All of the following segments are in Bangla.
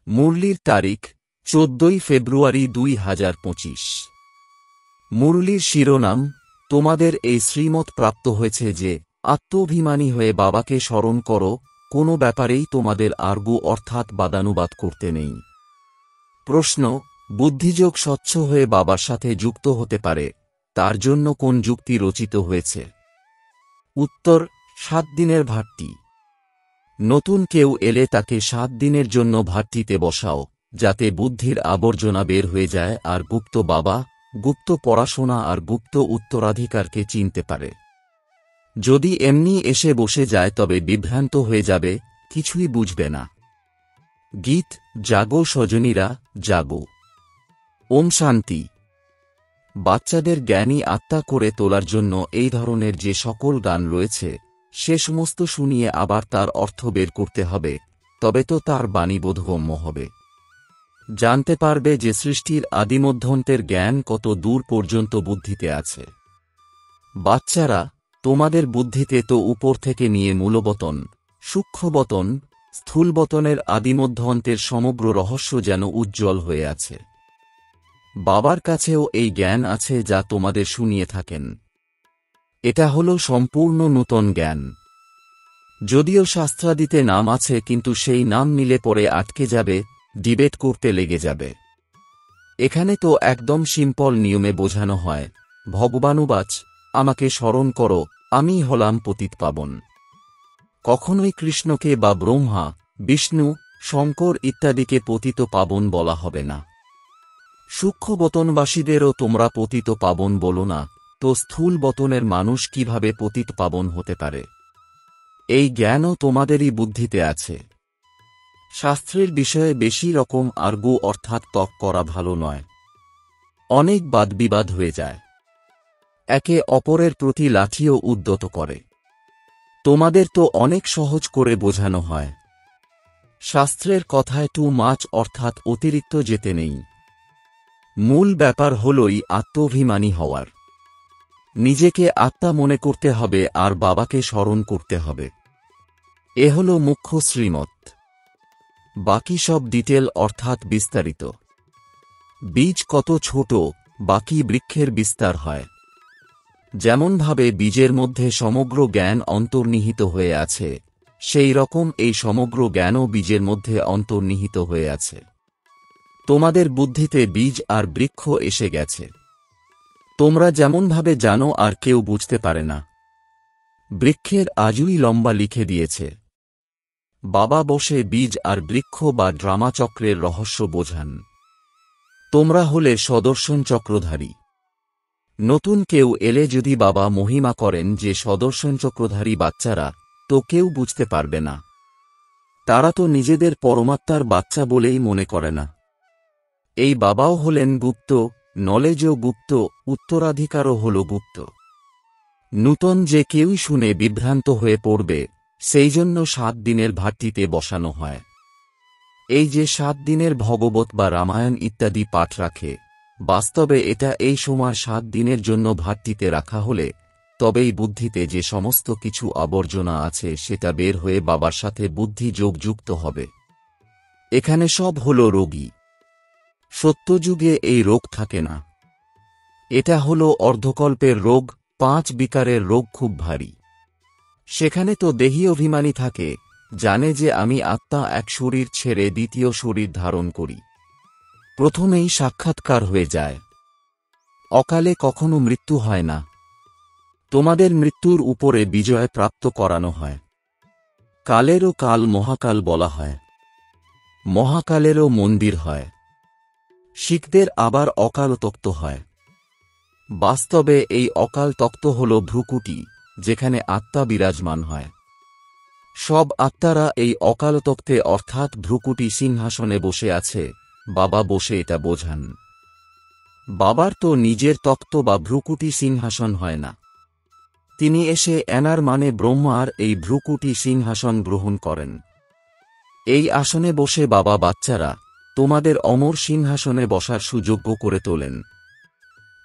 মুরলির তারিখ ১৪ ফেব্রুয়ারি ২০২৫। মুরলির শিরোনাম, তোমাদের এই শ্রীমত প্রাপ্ত হয়েছে যে আত্মাভিমানী হয়ে বাবাকে স্মরণ করো, কোনো ব্যাপারেই তোমাদের আর্গু অর্থাৎ বাদানুবাদ করতে নেই। প্রশ্ন, বুদ্ধিযোগ স্বচ্ছ হয়ে বাবার সাথে যুক্ত হতে পারে, তার জন্য কোন যুক্তি রচিত হয়েছে? উত্তর, ৭ দিনের ভাট্টি। নতুন কেউ এলে তাকে ৭ দিনের জন্য ভাট্টিতে বসাও, যাতে বুদ্ধির আবর্জনা বের হয়ে যায় আর গুপ্ত বাবা, গুপ্ত পড়াশোনা আর গুপ্ত উত্তরাধিকারকে চিনতে পারে। যদি এমনি এসে বসে যায় তবে বিভ্রান্ত হয়ে যাবে, কিছুই বুঝবে না। গীত, জাগো সজনীরা, জাগো। ওম শান্তি। বাচ্চাদের জ্ঞানী আত্মা করে তোলার জন্য এই ধরনের যে সকল গান রয়েছে, সে সমস্ত শুনিয়ে আবার তার অর্থ বের করতে হবে, তবে তো তার বাণী বোধগম্য হবে। জানতে পারবে যে সৃষ্টির আদিমধ্যন্তের জ্ঞান কত দূর পর্যন্ত বুদ্ধিতে আছে। বাচ্চারা, তোমাদের বুদ্ধিতে তো উপর থেকে নিয়ে মূলবতন, সূক্ষ্মবতন, স্থূলবতনের আদিমধ্যন্তের সমগ্র রহস্য যেন উজ্জ্বল হয়ে আছে। বাবার কাছেও এই জ্ঞান আছে যা তোমাদের শুনিয়ে থাকেন। এটা হল সম্পূর্ণ নূতন জ্ঞান। যদিও শাস্ত্রাদিতে নাম আছে, কিন্তু সেই নাম নিলে পরে আটকে যাবে, ডিবেট করতে লেগে যাবে। এখানে তো একদম সিম্পল নিয়মে বোঝানো হয়, ভগবানুবাচ, আমাকে স্মরণ করো, আমি হলাম পতিতপাবন। কখনোই কৃষ্ণকে বা ব্রহ্মা, বিষ্ণু, শঙ্কর ইত্যাদিকে পতিত পাবন বলা হবে না। সূক্ষ্মবতনবাসীদেরও তোমরা পতিত পাবন বলো না, তো স্থূল বতনের মানুষ কিভাবে পতিত পাবন হতে পারে? এই জ্ঞানও তোমাদেরই বুদ্ধিতে আছে। শাস্ত্রের বিষয়ে বেশি রকম আর্গু অর্থাৎ তর্ক করা ভালো নয়। অনেক বাদবিবাদ হয়ে যায়, একে অপরের প্রতি লাঠিও উদ্যত করে। তোমাদের তো অনেক সহজ করে বোঝানো হয়। শাস্ত্রের কথায় টু মাচ অর্থাৎ অতিরিক্ত যেতে নেই। মূল ব্যাপার হলই আত্মাভিমানী হওয়ার। নিজেকে আত্মা মনে করতে হবে আর বাবাকে স্মরণ করতে হবে। এ হল মুখ্য শ্রীমত। বাকি সব ডিটেল অর্থাৎ বিস্তারিত। বীজ কত ছোট, বাকি বৃক্ষের বিস্তার হয়। যেমনভাবে বীজের মধ্যে সমগ্র জ্ঞান অন্তর্নিহিত হয়ে আছে, সেই রকম এই সমগ্র জ্ঞানও বীজের মধ্যে অন্তর্নিহিত হয়ে আছে। তোমাদের বুদ্ধিতে বীজ আর বৃক্ষ এসে গেছে। তোমরা যেমনভাবে জানো আর কেউ বুঝতে পারে না। বৃক্ষের আজুই লম্বা লিখে দিয়েছে। বাবা বসে বীজ আর বৃক্ষ বা ড্রামা চক্রের রহস্য বোঝান। তোমরা হলে সদর্শন চক্রধারী। নতুন কেউ এলে যদি বাবা মহিমা করেন যে সদর্শন চক্রধারী বাচ্চারা, তো কেউ বুঝতে পারবে না। তারা তো নিজেদের পরমাত্মার বাচ্চা বলেই মনে করে না। এই বাবাও হলেন গুপ্ত, নলেজও গুপ্ত, উত্তরাধিকারও হল গুপ্ত। নূতন যে কেউই শুনে বিভ্রান্ত হয়ে পড়বে, সেই জন্য ৭ দিনের ভাট্টিতে বসানো হয়। এই যে ৭ দিনের ভগবত বা রামায়ণ ইত্যাদি পাঠ রাখে, বাস্তবে এটা এই সময় ৭ দিনের জন্য ভাট্টিতে রাখা হলে তবেই বুদ্ধিতে যে সমস্ত কিছু আবর্জনা আছে সেটা বের হয়ে বাবার সাথে বুদ্ধি যোগযুক্ত হবে। এখানে সব হল রোগী। সত্যযুগে এই রোগ থাকে না। এটা হল অর্ধকল্পের রোগ, ৫ বিকারের রোগ খুব ভারী। সেখানে তো দেহী অভিমানী থাকে, জানে যে আমি আত্মা এক শরীর ছেড়ে দ্বিতীয় শরীর ধারণ করি। প্রথমেই সাক্ষাৎকার হয়ে যায়। অকালে কখনো মৃত্যু হয় না। তোমাদের মৃত্যুর উপরে বিজয় প্রাপ্ত করানো হয়। কালেরও কাল মহাকাল বলা হয়। মহাকালেরও মন্দির হয়। শিখদের আবার অকাল তক্ত হয়। বাস্তবে এই অকাল তক্ত হল ভ্রুকুটি, যেখানে আত্মা বিরাজমান হয়। সব আত্মারা এই অকাল তক্তে অর্থাৎ ভ্রুকুটি সিংহাসনে বসে আছে, বাবা বসে এটা বোঝান। বাবার তো নিজের তক্ত বা ভ্রুকুটি সিংহাসন হয় না। তিনি এসে এনার মানে ব্রহ্মার এই ভ্রুকুটি সিংহাসন গ্রহণ করেন। এই আসনে বসে বাবা বাচ্চারা তোমাদের অমর সিংহাসনে বসার সুযোগ্য করে তোলেন।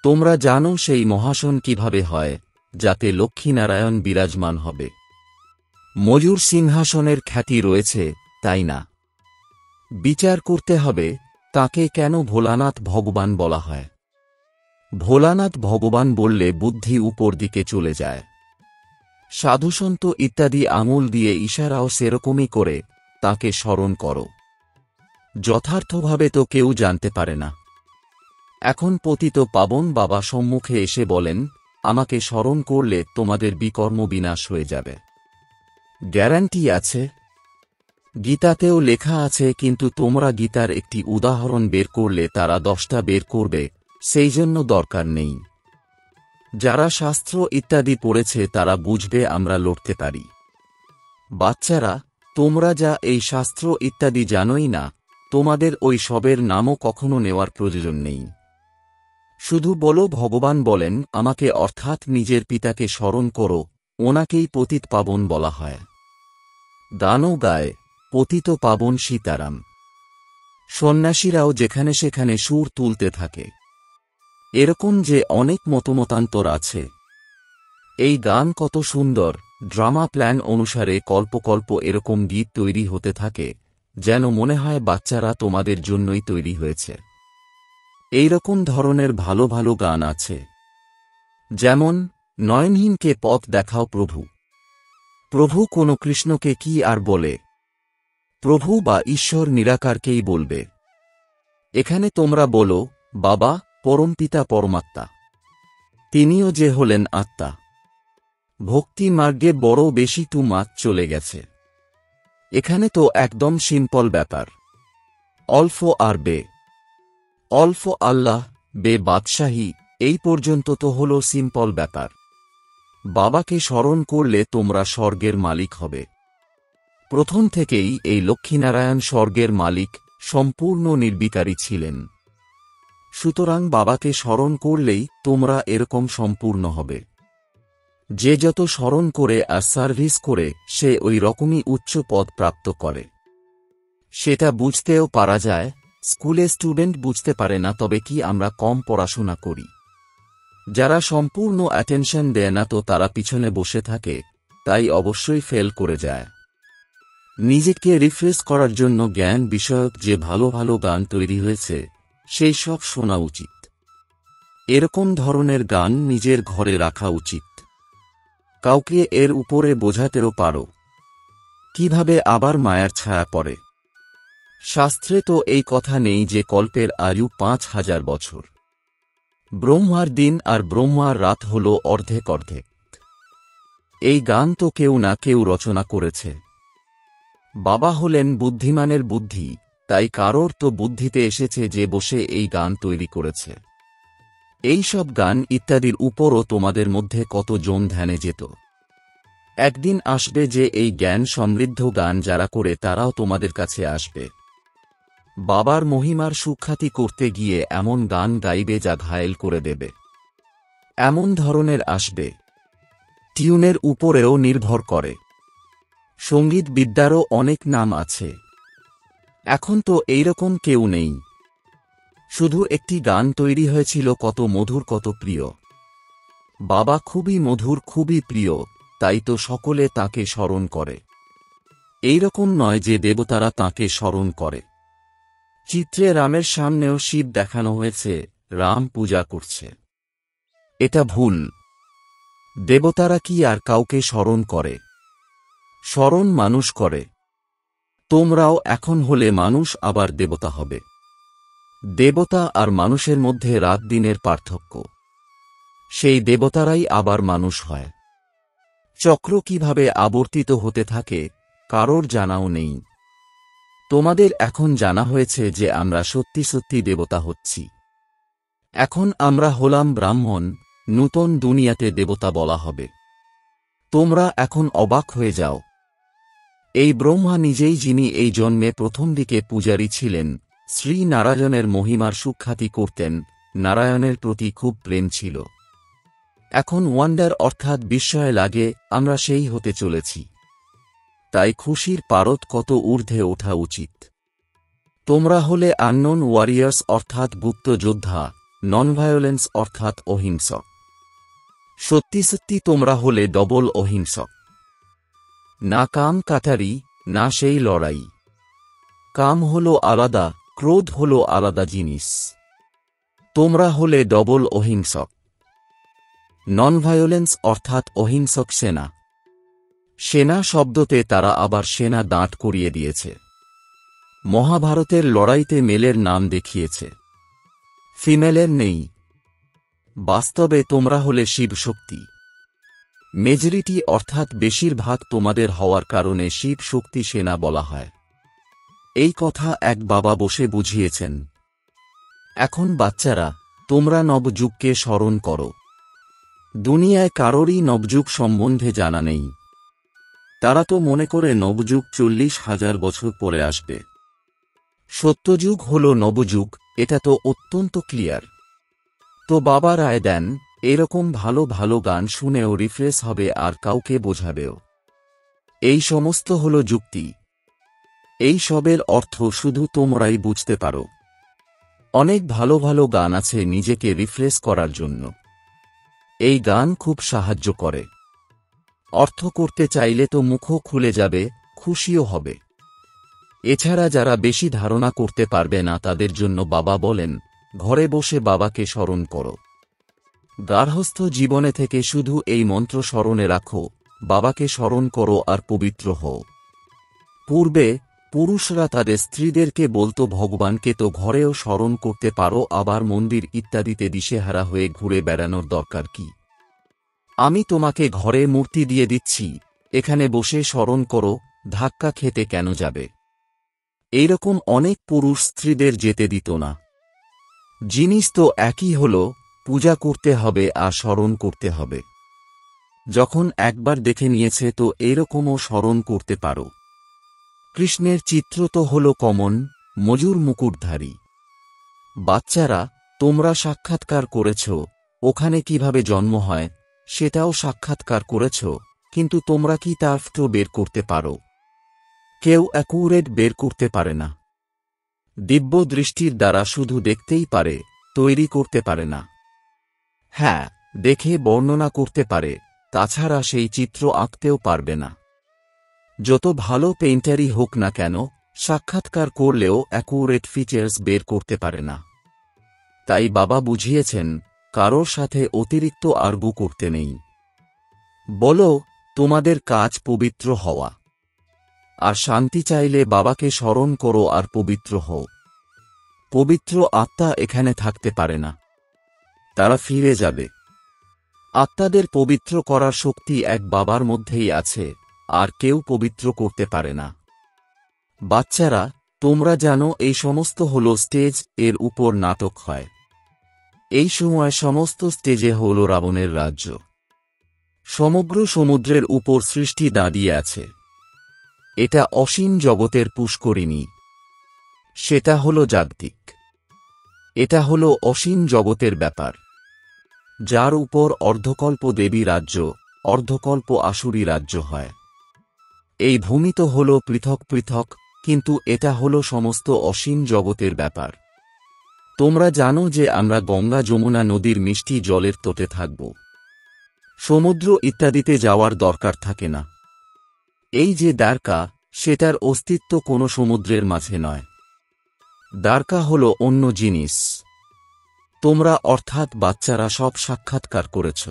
তোমরা জানো সেই মহাসন কিভাবে হয়, যাতে লক্ষ্মীনারায়ণ বিরাজমান হবে। ময়ূর সিংহাসনের খ্যাতি রয়েছে, তাই না? বিচার করতে হবে তাকে কেন ভোলানাথ ভগবান বলা হয়। ভোলানাথ ভগবান বললে বুদ্ধি উপর দিকে চলে যায়। সাধুসন্ত ইত্যাদি আঙুল দিয়ে ইশারাও সেরকমই করে তাকে স্মরণ করো। যথার্থভাবে তো কেউ জানতে পারে না। এখন পতিত পাবন বাবা সম্মুখে এসে বলেন, আমাকে স্মরণ করলে তোমাদের বিকর্ম বিনাশ হয়ে যাবে। গ্যারান্টি আছে? গীতাতেও লেখা আছে, কিন্তু তোমরা গীতার একটি উদাহরণ বের করলে তারা 10টা বের করবে, সেই জন্য দরকার নেই। যারা শাস্ত্র ইত্যাদি পড়েছে তারা বুঝবে আমরা লড়তে পারি। বাচ্চারা, তোমরা যা এই শাস্ত্র ইত্যাদি জানোই না, তোমাদের ওই সবের নামও কখনো নেওয়ার প্রয়োজন নেই। শুধু বলো ভগবান বলেন আমাকে, অর্থাৎ নিজের পিতাকে স্মরণ করো, ওনাকেই পতিত পাবন বলা হয়। গানও গায়, পতিত পাবন সীতারাম। সন্ন্যাসীরাও যেখানে সেখানে সুর তুলতে থাকে। এরকম যে অনেক মতমতান্তর আছে। এই গান কত সুন্দর, ড্রামা প্ল্যান অনুসারে কল্প এরকম গীত তৈরি হতে থাকে, যেন মনে হয় বাচ্চারা তোমাদের জন্যই তৈরি হয়েছে। এইরকম ধরনের ভালো ভালো গান আছে, যেমন নয়নহীনকে পথ দেখাও প্রভু। প্রভু কোন কৃষ্ণকে কি আর বলে, প্রভু বা ঈশ্বর নিরাকারকেই বলবে। এখানে তোমরা বলো, বাবা পরমপিতা পরমাত্মা, তিনিও যে হলেন আত্মা। ভক্তি মার্গে বড় বেশি টু মাছ চলে গেছে। এখানে তো একদম সিম্পল ব্যাপার। অল্প আর বে, অল্প আল্লাহ, বে বাদশাহী, এই পর্যন্ত তো হলো সিম্পল ব্যাপার। বাবাকে স্মরণ করলে তোমরা স্বর্গের মালিক হবে। প্রথম থেকেই এই লক্ষ্মীনারায়ণ স্বর্গের মালিক, সম্পূর্ণ নির্বিকারী ছিলেন। সুতরাং বাবাকে স্মরণ করলেই তোমরা এরকম সম্পূর্ণ হবে। যে যত স্মরণ করে আর সার্ভিস করে সে ওই রকমই উচ্চ পদ প্রাপ্ত করে। সেটা বুঝতেও পারা যায়। স্কুলে স্টুডেন্ট বুঝতে পারে না, তবে কি আমরা কম পড়াশোনা করি? যারা সম্পূর্ণ অ্যাটেনশন দেয় না তো তারা পিছনে বসে থাকে, তাই অবশ্যই ফেল করে যায়। নিজেকে রিফ্রেশ করার জন্য জ্ঞান বিষয়ক যে ভালো ভালো গান তৈরি হয়েছে সেই সব শোনা উচিত। এরকম ধরনের গান নিজের ঘরে রাখা উচিত। কাউকে এর উপরে বোঝাতেও পারো কিভাবে আবার মায়ার ছায়া পড়ে। শাস্ত্রে তো এই কথা নেই যে কল্পের আয়ু 5000 বছর। ব্রহ্মার দিন আর ব্রহ্মার রাত হল অর্ধেক অর্ধেক। এই গান তো কেউ না কেউ রচনা করেছে। বাবা হলেন বুদ্ধিমানের বুদ্ধি, তাই কারোর তো বুদ্ধিতে এসেছে যে বসে এই গান তৈরি করেছে। এই সব গান ইত্যাদির উপরও তোমাদের মধ্যে কত জন ধ্যানে যেত। একদিন আসবে যে এই জ্ঞান সমৃদ্ধ গান যারা করে তারাও তোমাদের কাছে আসবে। বাবার মহিমার সুখ্যাতি করতে গিয়ে এমন গান গাইবে যা ঘায়েল করে দেবে। এমন ধরনের আসবে। টিউনের উপরেও নির্ভর করে। সঙ্গীত বিদ্যারও অনেক নাম আছে। এখন তো এইরকম কেউ নেই। শুধু একটি গান তৈরি হয়েছিল, কত মধুর কত প্রিয়। বাবা খুবই মধুর, খুবই প্রিয়, তাই তো সকলে তাকে স্মরণ করে। এইরকম নয় যে দেবতারা তাকে স্মরণ করে। চিত্রে রামের সামনেও শিব দেখানো হয়েছে, রাম পূজা করছে। এটা ভুল। দেবতারা কি আর কাউকে স্মরণ করে? স্মরণ মানুষ করে। তোমরাও এখন হলে মানুষ, আবার দেবতা হবে। দেবতা আর মানুষের মধ্যে রাত দিনের পার্থক্য। সেই দেবতারাই আবার মানুষ হয়। চক্র কিভাবে আবর্তিত হতে থাকে কারোর জানাও নেই। তোমাদের এখন জানা হয়েছে যে আমরা সত্যি সত্যি দেবতা হচ্ছি। এখন আমরা হলাম ব্রাহ্মণ, নূতন দুনিয়াতে দেবতা বলা হবে। তোমরা এখন অবাক হয়ে যাও। এই ব্রহ্মা নিজেই, যিনি এই জন্মে প্রথম দিকে পূজারী ছিলেন, শ্রী নারায়ণের মহিমার সুখ্যাতি করতেন, নারায়ণের প্রতি খুব প্রেম ছিল। এখন ওয়ান্ডার অর্থাৎ বিস্ময় লাগে আমরা সেই হতে চলেছি। তাই খুশির পারদ কত ঊর্ধ্বে ওঠা উচিত। তোমরা হলে আননোন ওয়ারিয়ার্স অর্থাৎ গুপ্ত যোদ্ধা, নন ভায়োলেন্স অর্থাৎ অহিংসক। সত্যি সত্যি তোমরা হলে ডবল অহিংসক। না কাম কাটারি, না সেই লড়াই। কাম হলো আলাদা, ক্রোধ হলো আলাদা জিনিস। তোমরা হলে ডবল অহিংসক। নন ভায়োলেন্স অর্থাৎ অহিংসক সেনা। সেনা শব্দতে তারা আবার সেনা দাঁড় করিয়ে দিয়েছে। মহাভারতের লড়াইতে মেলের নাম দেখিয়েছে, ফিমেলের নেই। বাস্তবে তোমরা হলে শিব শক্তি। মেজরিটি অর্থাৎ বেশিরভাগ তোমাদের হওয়ার কারণে শিব শক্তি সেনা বলা হয়। এই কথা এক বাবা বসে বুঝিয়েছেন। এখন বাচ্চারা, তোমরা নবযুগকে স্মরণ করো। দুনিয়ায় কারোরই নবযুগ সম্বন্ধে জানা নেই। তারা তো মনে করে নবযুগ 40,000 বছর পরে আসবে। সত্যযুগ হল নবযুগ, এটা তো অত্যন্ত ক্লিয়ার। তো বাবা রায় দেন, এরকম ভালো ভালো গান শুনেও রিফ্রেশ হবে আর কাউকে বোঝাবেও। এই সমস্ত হল যুক্তি। এই সবের অর্থ শুধু তোমরাই বুঝতে পারো। অনেক ভালো ভালো গান আছে নিজেকে রিফ্রেশ করার জন্য। এই গান খুব সাহায্য করে। অর্থ করতে চাইলে তো মুখও খুলে যাবে, খুশিও হবে। এছাড়া যারা বেশি ধারণা করতে পারবে না তাদের জন্য বাবা বলেন, ঘরে বসে বাবাকে স্মরণ করো। গার্হস্থ্য জীবনে থেকে শুধু এই মন্ত্র স্মরণে রাখো, বাবাকে স্মরণ করো আর পবিত্র হও। পূর্বে পুরুষরা তাদের স্ত্রীদেরকে বলতো ভগবানকে তো ঘরেও স্মরণ করতে পারো, আবার মন্দির ইত্যাদিতে দিশেহারা হয়ে ঘুরে বেড়ানোর দরকার কি? আমি তোমাকে ঘরে মূর্তি দিয়ে দিচ্ছি, এখানে বসে স্মরণ করো, ধাক্কা খেতে কেন যাবে? এইরকম অনেক পুরুষ স্ত্রীদের যেতে দিত না। জিনিস তো একই হল, পূজা করতে হবে আর স্মরণ করতে হবে। যখন একবার দেখে নিয়েছে তো এইরকমও স্মরণ করতে পারো। কৃষ্ণের চিত্র তো হল কমন, মজুর মুকুটধারী। বাচ্চারা, তোমরা সাক্ষাৎকার করেছ, ওখানে কিভাবে জন্ম হয় সেটাও সাক্ষাৎকার করেছ, কিন্তু তোমরা কি তার ফটো বের করতে পারো? কেউ অ্যাকুরেট বের করতে পারে না। দিব্য দৃষ্টির দ্বারা শুধু দেখতেই পারে, তৈরি করতে পারে না। হ্যাঁ, দেখে বর্ণনা করতে পারে, তাছাড়া সেই চিত্র আঁকতেও পারবে না। যত ভালো পেইন্টারই হোক না কেন, সাক্ষাৎকার করলেও অ্যাকুরেট ফিচার্স বের করতে পারে না। তাই বাবা বুঝিয়েছেন, কারোর সাথে অতিরিক্ত আর্গু করতে নেই। বলো, তোমাদের কাজ পবিত্র হওয়া। আর শান্তি চাইলে বাবাকে স্মরণ করো আর পবিত্র হও। পবিত্র আত্মা এখানে থাকতে পারে না, তারা ফিরে যাবে। আত্মাদের পবিত্র করার শক্তি এক বাবার মধ্যেই আছে, আর কেউ পবিত্র করতে পারে না। বাচ্চারা, তোমরা জানো এই সমস্ত হল স্টেজ, এর উপর নাটক হয়। এই সময় সমস্ত স্টেজে হল রাবণের রাজ্য। সমগ্র সমুদ্রের উপর সৃষ্টি দাঁড়িয়ে আছে। এটা অসীম জগতের পুষ্করিণী। সেটা হল জাগতিক। এটা হল অসীম জগতের ব্যাপার, যার উপর অর্ধকল্প দেবী রাজ্য, অর্ধকল্প আসুরী রাজ্য হয়। এই ভূমি তো হল পৃথক পৃথক, কিন্তু এটা হল সমস্ত অসীম জগতের ব্যাপার। তোমরা জানো যে আমরা গঙ্গা যমুনা নদীর মিষ্টি জলের তটে থাকব। সমুদ্র ইত্যাদিতে যাওয়ার দরকার থাকে না। এই যে দ্বারকা, সেটার অস্তিত্ব কোনো সমুদ্রের মাঝে নয়। দ্বারকা হল অন্য জিনিস। তোমরা অর্থাৎ বাচ্চারা সব সাক্ষাৎকার করেছ।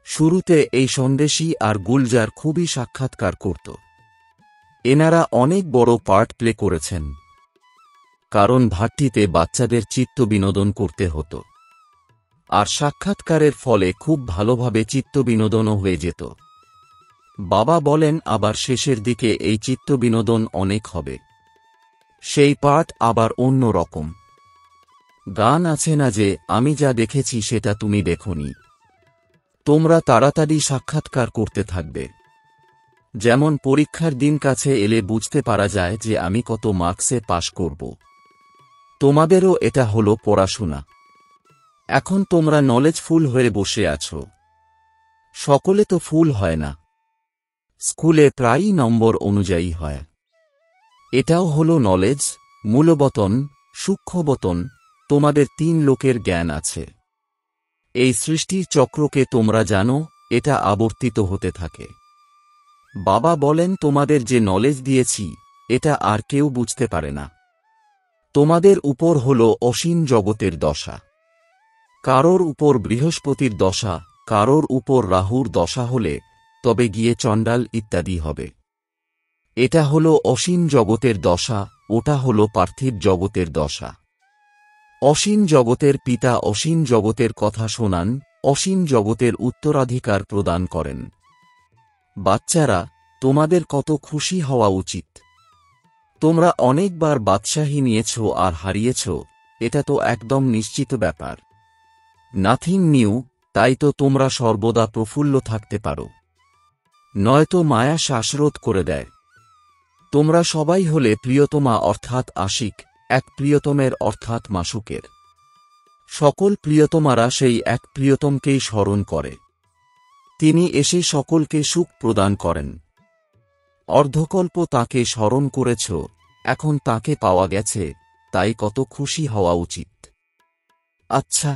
শুরুতে এই সন্দেশী আর গুলজার খুবই সাক্ষাৎকার করত। এনারা অনেক বড় পার্ট প্লে করেছেন, কারণ ভাট্টিতে বাচ্চাদের চিত্ত বিনোদন করতে হতো। আর সাক্ষাৎকারের ফলে খুব ভালোভাবে চিত্ত বিনোদনও হয়ে যেত। বাবা বলেন আবার শেষের দিকে এই চিত্ত বিনোদন অনেক হবে। সেই পার্ট আবার অন্য রকম। গান আছে না যে, আমি যা দেখেছি সেটা তুমি দেখোনি। তোমরা তাড়াতাড়ি সাক্ষাৎকার করতে থাকবে। যেমন পরীক্ষার দিন কাছে এলে বুঝতে পারা যায় যে আমি কত মার্কসে পাশ করব। তোমাদেরও এটা হলো পড়াশোনা। এখন তোমরা নলেজফুল হয়ে বসে আছো। সকলে তো ফুল হয় না। স্কুলে প্রায়ই নম্বর অনুযায়ী হয়। এটাও হলো নলেজ, মূলবতন, সূক্ষ্মবতন। তোমাদের 3 লোকের জ্ঞান আছে। এই সৃষ্টির চক্রকে তোমরা জানো, এটা আবর্তিত হতে থাকে। বাবা বলেন তোমাদের যে নলেজ দিয়েছি, এটা আর কেউ বুঝতে পারে না। তোমাদের উপর হল অসীম জগতের দশা। কারোর উপর বৃহস্পতির দশা, কারোর উপর রাহুর দশা হলে তবে গিয়ে চণ্ডাল ইত্যাদি হবে। এটা হল অসীম জগতের দশা, ওটা হল পার্থিব জগতের দশা। অসীম জগতের পিতা অসীম জগতের কথা শোনান, অসীম জগতের উত্তরাধিকার প্রদান করেন। বাচ্চারা, তোমাদের কত খুশি হওয়া উচিত। তোমরা অনেকবার বাদশাহী নিয়েছ আর হারিয়েছ, এটা তো একদম নিশ্চিত ব্যাপার। নাথিং নিউ, তাই তো তোমরা সর্বদা প্রফুল্ল থাকতে পারো। নয়তো মায়া শ্বাসরোধ করে দেয়। তোমরা সবাই হলে প্রিয়তমা অর্থাৎ আশিক, এক প্রিয়তমের অর্থাৎ মাসুকের। সকল প্রিয়তমারা সেই এক প্রিয়তমকেই স্মরণ করে। তিনি এসে সকলকে সুখ প্রদান করেন। অর্ধকল্প তাকে স্মরণ করেছ, এখন তাকে পাওয়া গেছে, তাই কত খুশি হওয়া উচিত। আচ্ছা,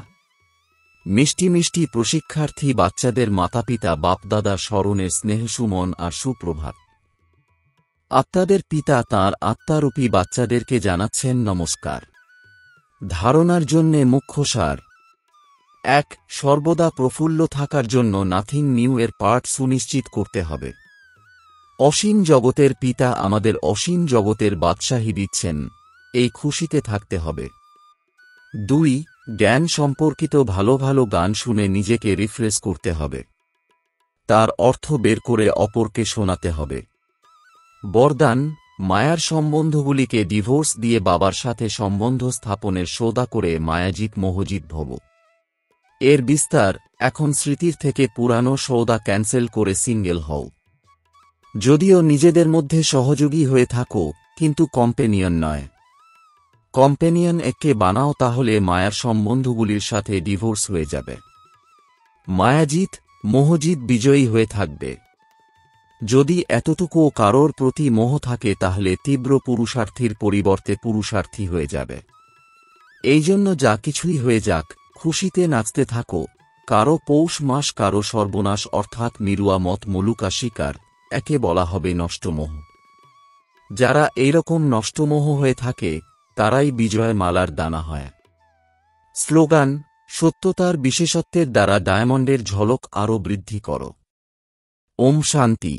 মিষ্টি মিষ্টি প্রশিক্ষার্থী বাচ্চাদের মাতাপিতা বাপদাদার স্মরণের স্নেহসুমন আর সুপ্রভাত। আত্মাদের পিতা তাঁর আত্মারূপী বাচ্চাদেরকে জানাচ্ছেন নমস্কার। ধারণার জন্যে মুখ্য সার: ১. সর্বদা প্রফুল্ল থাকার জন্য নাথিং নিউ এর পাঠ সুনিশ্চিত করতে হবে। অসীম জগতের পিতা আমাদের অসীম জগতের বাদশাহী দিচ্ছেন, এই খুশিতে থাকতে হবে। ২. জ্ঞান সম্পর্কিত ভালো ভালো গান শুনে নিজেকে রিফ্রেশ করতে হবে। তার অর্থ বের করে অপরকে শোনাতে হবে। বরদান: মায়ার সম্বন্ধগুলিকে ডিভোর্স দিয়ে বাবার সাথে সম্বন্ধ স্থাপনের সৌদা করে মায়াজিত মোহজিত ভব। এর বিস্তার: এখন স্মৃতির থেকে পুরানো সৌদা ক্যান্সেল করে সিঙ্গেল হও। যদিও নিজেদের মধ্যে সহযোগী হয়ে থাকো, কিন্তু কম্পেনিয়ন নয়। কম্পেনিয়ন একে বানাও, তাহলে মায়ার সম্বন্ধগুলির সাথে ডিভোর্স হয়ে যাবে। মায়াজিত মোহজিত বিজয়ী হয়ে থাকবে। যদি এতটুকুও কারোর প্রতি মোহ থাকে তাহলে তীব্র পুরুষার্থীর পরিবর্তে পুরুষার্থী হয়ে যাবে। এই জন্য যা কিছুই হয়ে যাক, খুশিতে নাচতে থাকো। কারো পৌষ মাস, কারো সর্বনাশ অর্থাৎ মিরুয়া মত মলুকা শিকার, একে বলা হবে নষ্টমোহ। যারা এইরকম নষ্টমোহ হয়ে থাকে তারাই বিজয় মালার দানা হয়। স্লোগান: সত্যতার বিশেষত্বের দ্বারা ডায়মন্ডের ঝলক আরও বৃদ্ধি করো। ওম শান্তি।